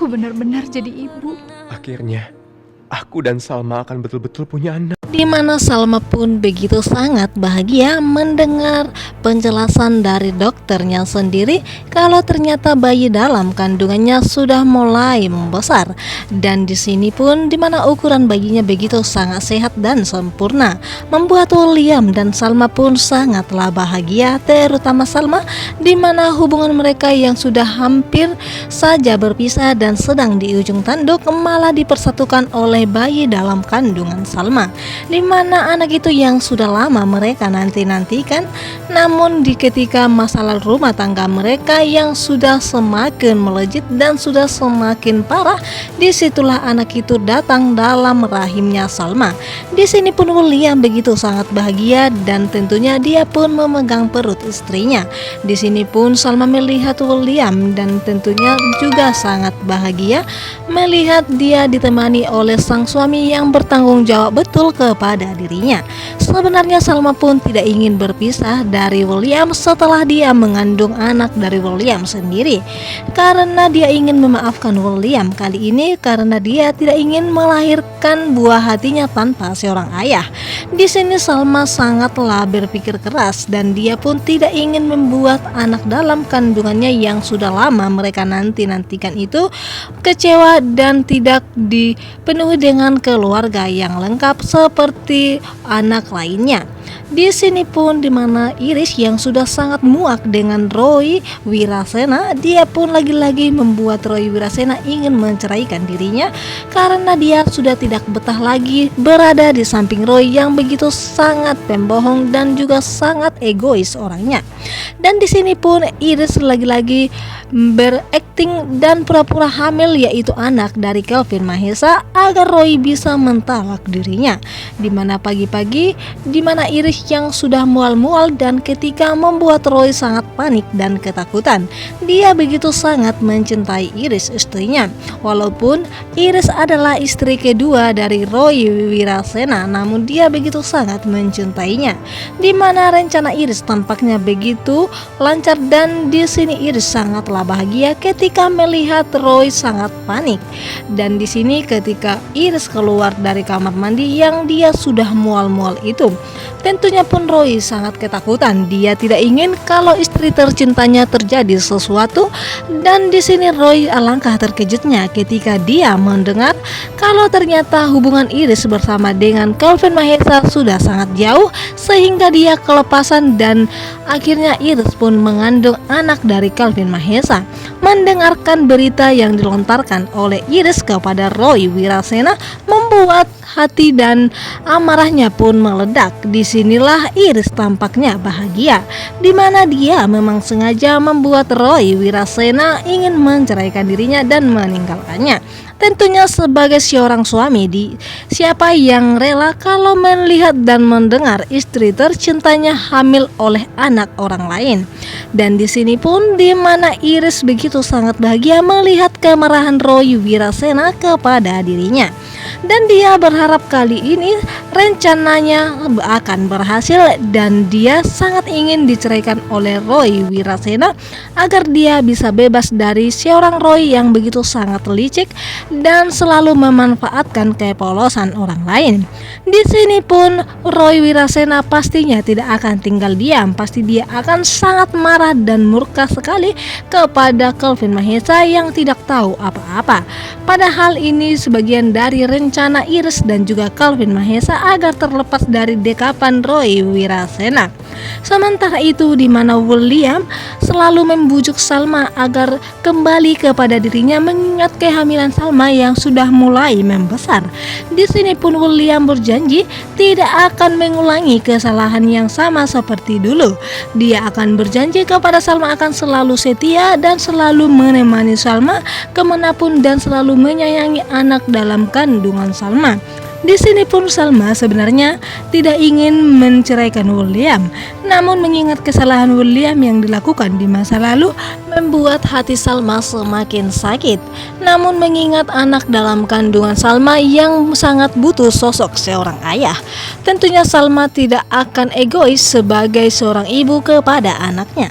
Aku benar-benar jadi ibu. Akhirnya, aku dan Salma akan betul-betul punya anak. Di mana Salma pun begitu sangat bahagia mendengar penjelasan dari dokternya sendiri kalau ternyata bayi dalam kandungannya sudah mulai membesar. Dan di sini pun di mana ukuran bayinya begitu sangat sehat dan sempurna, membuat William dan Salma pun sangatlah bahagia, terutama Salma di mana hubungan mereka yang sudah hampir saja berpisah dan sedang di ujung tanduk malah dipersatukan oleh bayi dalam kandungan Salma, di mana anak itu yang sudah lama mereka nanti-nantikan. Namun di ketika masalah rumah tangga mereka yang sudah semakin melejit dan sudah semakin parah, disitulah anak itu datang dalam rahimnya Salma. Di sini pun William begitu sangat bahagia dan tentunya dia pun memegang perut istrinya. Di sini pun Salma melihat William dan tentunya juga sangat bahagia melihat dia ditemani oleh sang suami yang bertanggung jawab betul kepada dirinya. Sebenarnya Salma pun tidak ingin berpisah dari William setelah dia mengandung anak dari William sendiri, karena dia ingin memaafkan William kali ini karena dia tidak ingin melahirkan buah hatinya tanpa seorang ayah. Di sini Salma sangatlah berpikir keras dan dia pun tidak ingin membuat anak dalam kandungannya yang sudah lama mereka nanti-nantikan itu kecewa dan tidak dipenuhi dengan keluarga yang lengkap seperti anak lainnya. Di sini pun dimana Iris yang sudah sangat muak dengan Roy Wirasena, dia pun lagi-lagi membuat Roy Wirasena ingin menceraikan dirinya karena dia sudah tidak betah lagi berada di samping Roy yang begitu sangat pembohong dan juga sangat egois orangnya. Dan di sini pun Iris lagi-lagi berakting dan pura-pura hamil, yaitu anak dari Kelvin Mahesa, agar Roy bisa mentalak dirinya. Dimana pagi-pagi dimana Iris yang sudah mual-mual dan ketika membuat Roy sangat panik dan ketakutan. Dia begitu sangat mencintai Iris istrinya. Walaupun Iris adalah istri kedua dari Roy Wirasena, namun dia begitu sangat mencintainya. Dimana rencana Iris tampaknya begitu lancar dan di sini Iris sangatlah bahagia ketika melihat Roy sangat panik. Dan di sini ketika Iris keluar dari kamar mandi yang dia sudah mual-mual itu, tentunya pun Roy sangat ketakutan. Dia tidak ingin kalau istri tercintanya terjadi sesuatu. Dan di sini Roy alangkah terkejutnya ketika dia mendengar kalau ternyata hubungan Iris bersama dengan Kelvin Mahesa sudah sangat jauh sehingga dia kelepasan dan akhirnya Iris pun mengandung anak dari Kelvin Mahesa. Mendengarkan berita yang dilontarkan oleh Iris kepada Roy Wirasena membuat hati dan amarahnya pun meledak. Disinilah Iris tampaknya bahagia, dimana dia memang sengaja membuat Roy Wirasena ingin menceraikan dirinya dan meninggalkannya. Tentunya sebagai seorang suami, siapa yang rela kalau melihat dan mendengar istri tercintanya hamil oleh anak orang lain. Dan di sini pun di mana Iris begitu sangat bahagia melihat kemarahan Roy Wirasena kepada dirinya. Dan dia berharap kali ini rencananya akan berhasil dan dia sangat ingin diceraikan oleh Roy Wirasena agar dia bisa bebas dari seorang Roy yang begitu sangat licik dan selalu memanfaatkan kepolosan orang lain. Di sini pun Roy Wirasena pastinya tidak akan tinggal diam, pasti dia akan sangat marah dan murka sekali kepada Kelvin Mahesa yang tidak tahu apa-apa. Padahal ini sebagian dari rencana Iris dan juga Kelvin Mahesa agar terlepas dari dekapan Roy Wirasena. Sementara itu di mana William selalu membujuk Salma agar kembali kepada dirinya mengingat kehamilan Salma yang sudah mulai membesar. Di sini pun William berjanji tidak akan mengulangi kesalahan yang sama seperti dulu. Dia akan berjanji kepada Salma akan selalu setia dan selalu menemani Salma kemanapun dan selalu menyayangi anak dalam kandungan Salma. Di sini pun Salma sebenarnya tidak ingin menceraikan William, namun mengingat kesalahan William yang dilakukan di masa lalu membuat hati Salma semakin sakit. Namun mengingat anak dalam kandungan Salma yang sangat butuh sosok seorang ayah, tentunya Salma tidak akan egois sebagai seorang ibu kepada anaknya.